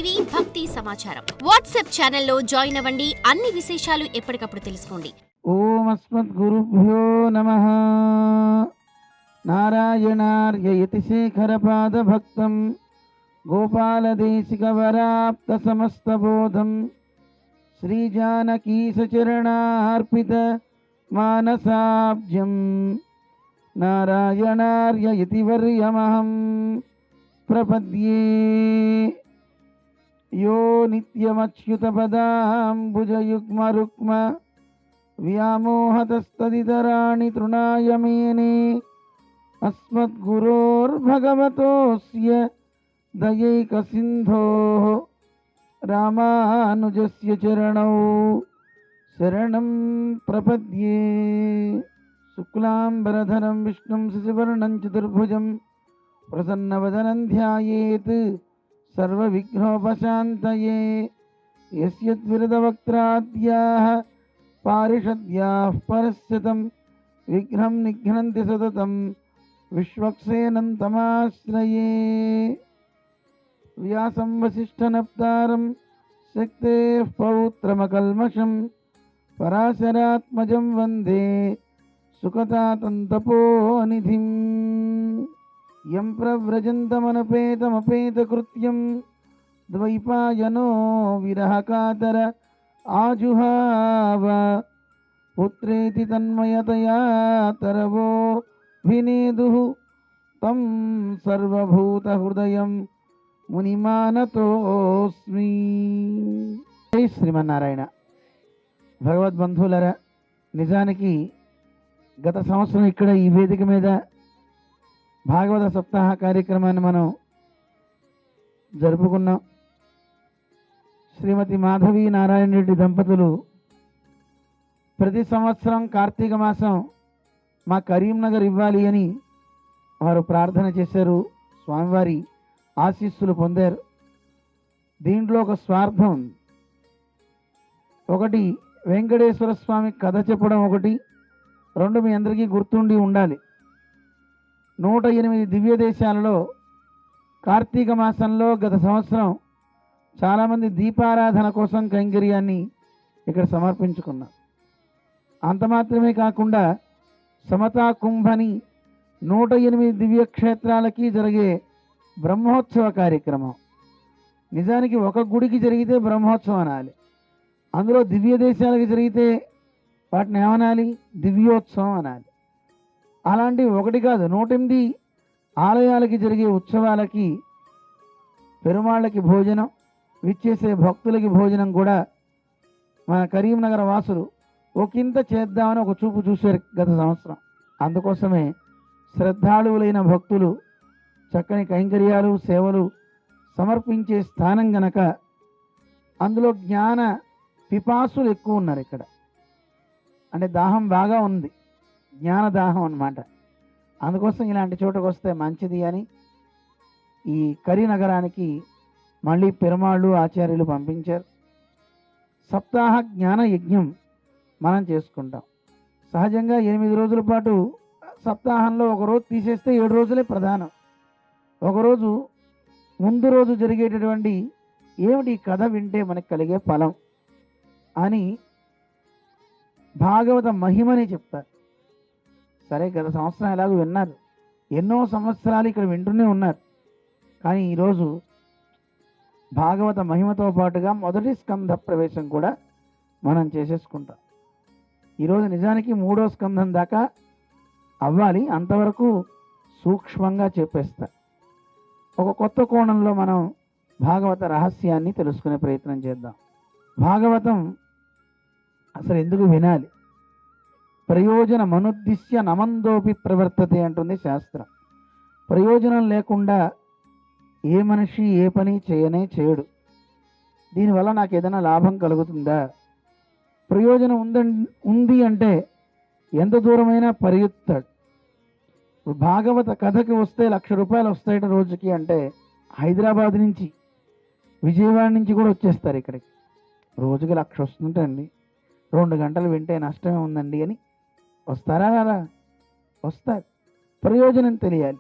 TV భక్తి సమాచారం WhatsApp ఛానల్లో జాయిన్ అవ్వండి. అన్ని విశేషాలు ఎప్పటికప్పుడు తెలుసుకోండి. ఓం అస్మద్గురుభ్యో నమః. నారాయణార్యయతిశేఖరపాదభక్తం గోపాలదేశికవరాప్త సమస్తబోధం శ్రీజానకీసచరణార్పిత మానసాబ్జం నారాయణార్యయతివర్యమహం ప్రపద్యే. యో నిత్యమచ్యుతపదాంబుజయుగ్మరుక్మ వ్యామోహతస్తదితరాణి తృణాయ మేనే. అస్మద్గురోర్భగవతోస్య దయైకసింధోః రామానుజస్య చరణౌ శరణం ప్రపద్యే. శుక్లాంబరధరం విష్ణుం శశివర్ణం చతుర్భుజం ప్రసన్నవదనం ధ్యాయేత్ సర్వవిఘ్నోపశాంతయే. యస్యద్విరదవక్త్రాద్యాః పారిషద్యాః పరస్యతం విఘ్నం నిఘ్నంతి సతతం విశ్వక్సేనం తమాశ్రయే. వ్యాసం వసిష్ఠనప్తారం శక్తేః పౌత్రమకల్మషం పరాశరాత్మజం వందే సుఖతాతం తపోనిధిం. యం ప్రవ్రజంతమనపేతమపేతకృత్యం ద్వైపాయనో విరహకాతర ఆజుహావ. పుత్రేతి తన్మయతయా తరవో వినేదుః తం సర్వభూతహృదయం మునిమానతోస్మి. జై శ్రీమన్నారాయణ. భగవద్బంధువులరా, నిజానికి గత సంవత్సరం ఇక్కడ ఈ వేదిక మీద భాగవత సప్తాహ కార్యక్రమాన్ని మనం జరుపుకున్నాం. శ్రీమతి మాధవి నారాయణ రెడ్డి దంపతులు ప్రతి సంవత్సరం కార్తీక మాసం మా కరీంనగర్ ఇవ్వాలి అని వారు ప్రార్థన చేశారు. స్వామివారి ఆశీస్సులు పొందారు. దీంట్లో ఒక స్వార్థం ఉంది. ఒకటి, వెంకటేశ్వర స్వామి కథ చెప్పడం ఒకటి. రెండు, మీ అందరికీ గుర్తుండి ఉండాలి, 108 దివ్య దేశాలలో కార్తీక మాసంలో గత సంవత్సరం చాలామంది దీపారాధన కోసం కైంకర్యాన్ని ఇక్కడ సమర్పించుకున్నారు. అంత మాత్రమే కాకుండా సమతా కుంభని 108 దివ్య క్షేత్రాలకి జరిగే బ్రహ్మోత్సవ కార్యక్రమం. నిజానికి ఒక గుడికి జరిగితే బ్రహ్మోత్సవం అనాలి, అందులో దివ్య దేశాలకి జరిగితే వాటిని ఏమనాలి? దివ్యోత్సవం అనాలి. అలాంటి ఒకటి కాదు, 108 ఆలయాలకి జరిగే ఉత్సవాలకి పెరుమాళ్ళకి భోజనం, విచ్చేసే భక్తులకి భోజనం కూడా మన కరీంనగర్ వాసులు ఒకంత చేద్దామని ఒక చూపు చూశారు గత సంవత్సరం. అందుకోసమే శ్రద్ధాళువులైన భక్తులు చక్కని కైంకర్యాలు సేవలు సమర్పించే స్థానం గనక అందులో జ్ఞాన పిపాసులు ఎక్కువ ఉన్నారు. ఇక్కడ అంటే దాహం బాగా ఉంది, జ్ఞాన దాహం అన్నమాట. అందుకోసం ఇలాంటి చోటకు వస్తే మంచిది అని ఈ కరీనగరానికి మళ్ళీ పెరుమాళ్ళు ఆచార్యులు పంపించారు. సప్తాహ జ్ఞాన యజ్ఞం మనం చేసుకుంటాం. సహజంగా 8 రోజుల పాటు సప్తాహంలో ఒక రోజు తీసేస్తే 7 రోజులే ప్రధానం. ఒకరోజు ముందు రోజు జరిగేటటువంటి ఏమిటి కథ వింటే మనకు కలిగే ఫలం అని భాగవత మహిమని చెప్తారు. సరే, గత సంవత్సరం ఎలాగో విన్నారు, ఎన్నో సంవత్సరాలు ఇక్కడ వింటూనే ఉన్నారు. కానీ ఈరోజు భాగవత మహిమతో పాటుగా మొదటి స్కంధ ప్రవేశం కూడా మనం చేసేసుకుంటాం. ఈరోజు నిజానికి 3వ స్కంధం దాకా అవ్వాలి, అంతవరకు సూక్ష్మంగా చెప్పేస్తా. ఒక కొత్త కోణంలో మనం భాగవత రహస్యాన్ని తెలుసుకునే ప్రయత్నం చేద్దాం. భాగవతం అసలు ఎందుకు వినాలి? ప్రయోజన మనుద్దిశ్య నమందోపి ప్రవర్తతే అంటుంది శాస్త్రం. ప్రయోజనం లేకుండా ఏ మనిషి ఏ పని చేయడు. దీనివల్ల నాకు ఏదైనా లాభం కలుగుతుందా? ప్రయోజనం ఉంది అంటే ఎంత దూరమైనా పరిగెత్తాడు. భాగవత కథకి వస్తే 1,00,000 రూపాయలు వస్తాయట రోజుకి అంటే హైదరాబాద్ నుంచి విజయవాడ నుంచి కూడా వచ్చేస్తారు ఇక్కడికి. రోజుకి 1,00,000 వస్తుంటండి, 2 గంటలు వింటే నష్టమే ఉందండి అని వస్తారా? అలా వస్తారు. ప్రయోజనం తెలియాలి.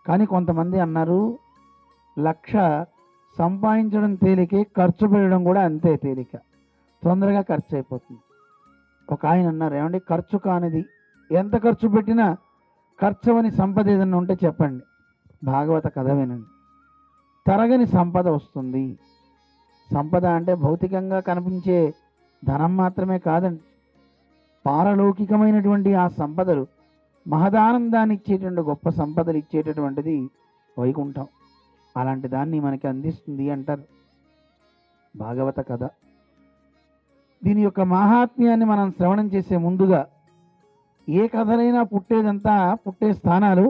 కానీ కొంతమంది అన్నారు 1,00,000 సంపాదించడం తేలికే, ఖర్చు పెట్టడం కూడా అంతే తేలిక, తొందరగా ఖర్చు అయిపోతుంది. ఒక ఆయన అన్నారు, ఏమండి ఖర్చు కానిది ఎంత ఖర్చు పెట్టినా ఖర్చు అని సంపద ఏదన్నా ఉంటే చెప్పండి. భాగవత కథ వినండి. తరగని సంపద వస్తుంది. సంపద అంటే భౌతికంగా కనిపించే ధనం మాత్రమే కాదండి, పారలౌకికమైనటువంటి ఆ సంపదలు, మహదానందాన్ని ఇచ్చేటువంటి గొప్ప సంపదలు ఇచ్చేటటువంటిది వైకుంఠం. అలాంటి దాన్ని మనకి అందిస్తుంది అంటారు భాగవత కథ. దీని యొక్క మాహాత్మ్యాన్ని మనం శ్రవణం చేసే ముందుగా, ఏ కథలైనా పుట్టే స్థానాలు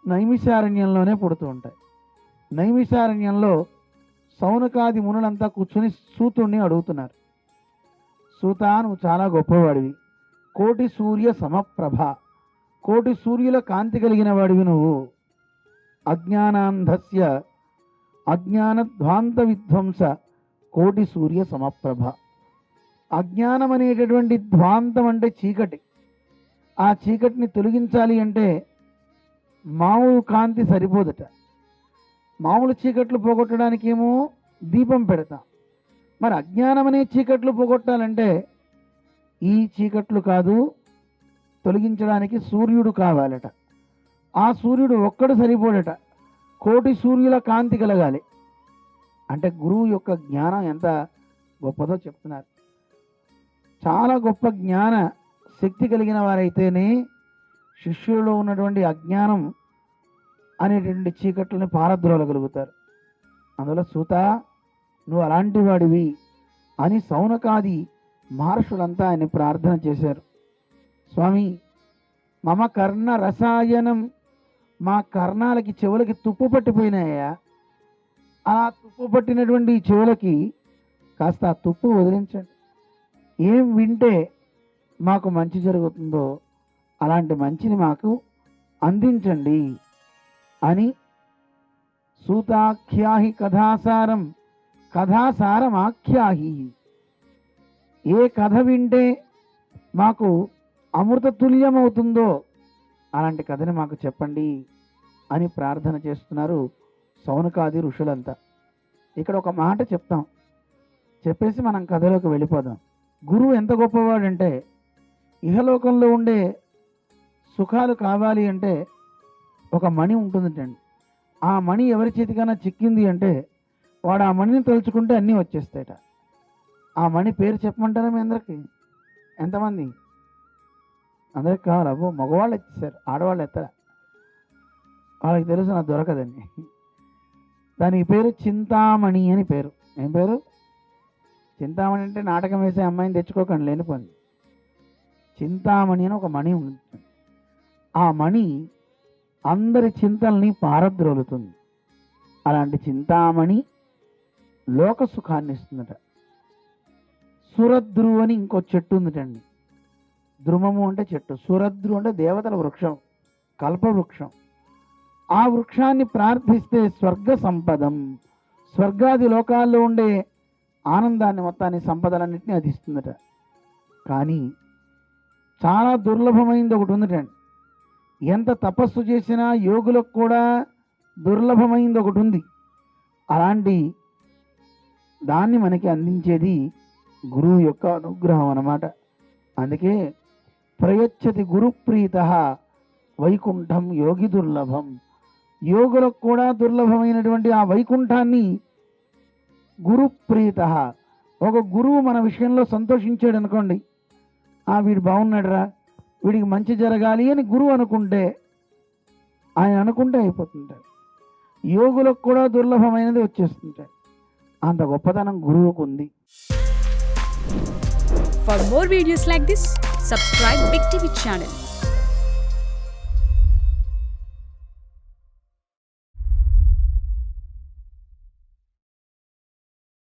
నైమిషారణ్యంలోనే పుడుతూ ఉంటాయి. నైమిషారణ్యంలో సౌనకాది మునులంతా కూర్చుని సూతుణ్ణి అడుగుతున్నారు, సూత నువ్వు చాలా గొప్పవాడివి, కోటి సూర్య సమప్రభ, కోటి సూర్యుల కాంతి కలిగిన వాడివి నువ్వు, అజ్ఞానాంధస్య అజ్ఞానధ్వాంత విధ్వంస కోటి సూర్య సమప్రభ. అజ్ఞానం అనేటటువంటి ధ్వాంతం అంటే చీకటి. ఆ చీకటిని తొలగించాలి అంటే మామూలు కాంతి సరిపోదట. మామూలు చీకట్లు పోగొట్టడానికి ఏమో దీపం పెడతాం. మరి అజ్ఞానం అనే చీకట్లు పోగొట్టాలంటే ఈ చీకట్లు కాదు, తొలగించడానికి సూర్యుడు కావాలట. ఆ సూర్యుడు ఒక్కడు సరిపోడట, కోటి సూర్యుల కాంతి కలగాలి. అంటే గురువు యొక్క జ్ఞానం ఎంత గొప్పదో చెప్తున్నారు. చాలా గొప్ప జ్ఞాన శక్తి కలిగిన వారైతేనే శిష్యులలో ఉన్నటువంటి అజ్ఞానం అనేటువంటి చీకట్లని పారద్రోలగలుగుతారు. అందువల్ల సూత నువ్వు అలాంటి వాడివి అని సౌనకాది మహర్షులంతా ఆయన ప్రార్థన చేశారు. స్వామి మమ కర్ణ రసాయనం, మా కర్ణాలకి చెవులకి తుప్పు పట్టిపోయినాయా, ఆ తుప్పు పట్టినటువంటి చెవులకి కాస్త ఆ తుప్పు వదిలించండి. ఏం వింటే మాకు మంచి జరుగుతుందో అలాంటి మంచిని మాకు అందించండి అని సూతాఖ్యాహి కథాసారం కథాసారమాఖ్యాహి, ఏ కథ వింటే మాకు అమృత తుల్యమవుతుందో అలాంటి కథని మాకు చెప్పండి అని ప్రార్థన చేస్తున్నారు సౌనకాది ఋషులంతా. ఇక్కడ ఒక మాట చెప్తాం, చెప్పేసి మనం కథలోకి వెళ్ళిపోదాం. గురువు ఎంత గొప్పవాడంటే, ఇహలోకంలో ఉండే సుఖాలు కావాలి అంటే ఒక మణి ఉంటుందండి. ఆ మణి ఎవరి చేతికైనా చిక్కింది అంటే వాడు ఆ మణిని తలుచుకుంటే అన్నీ వచ్చేస్తాయట. ఆ మణి పేరు చెప్పమంటారా మీ అందరికి? ఎంతమంది? అందరికి కావాలి. అబ్బో మగవాళ్ళు ఎత్తేసారు, ఆడవాళ్ళు ఎత్తరా. వాళ్ళకి తెలుసు నాకు దొరకదండి. దానికి పేరు చింతామణి అని పేరు. ఏం పేరు? చింతామణి అంటే నాటకం వేసే అమ్మాయిని తెచ్చుకోకండి, లేనిపోయింది. చింతామణి అని ఒక మణి ఉంటుంది. ఆ మణి అందరి చింతల్ని పారద్రోలుతుంది. అలాంటి చింతామణి లోక సుఖాన్ని ఇస్తుందట. సురద్రు అని ఇంకో చెట్టు ఉందిటండి. ద్రుమము అంటే చెట్టు, సురద్రు అంటే దేవతల వృక్షం, కల్పవృక్షం. ఆ వృక్షాన్ని ప్రార్థిస్తే స్వర్గ సంపదం, స్వర్గాది లోకాల్లో ఉండే ఆనందాన్ని మొత్తాన్ని సంపదలన్నింటినీ అది ఇస్తుందట. కానీ చాలా దుర్లభమైంది ఒకటి ఉందిటండి. ఎంత తపస్సు చేసినా యోగులకు కూడా దుర్లభమైంది ఒకటి ఉంది. అలాంటి దాన్ని మనకి అందించేది గురువు యొక్క అనుగ్రహం అన్నమాట. అందుకే ప్రయచ్చతి గురుప్రీత వైకుంఠం యోగి దుర్లభం. యోగులకు కూడా దుర్లభమైనటువంటి ఆ వైకుంఠాన్ని గురుప్రీత, ఒక గురువు మన విషయంలో సంతోషించాడు అనుకోండి, వీడు బాగున్నాడురా, వీడికి మంచి జరగాలి అని గురువు అనుకుంటే, ఆయన అనుకుంటే అయిపోతుంటాడు. యోగులకు కూడా దుర్లభమైనది వచ్చేస్తుంటాయి. అంత గొప్పతనం గురువుకు ఉంది. For more videos like this, subscribe Big TV channel.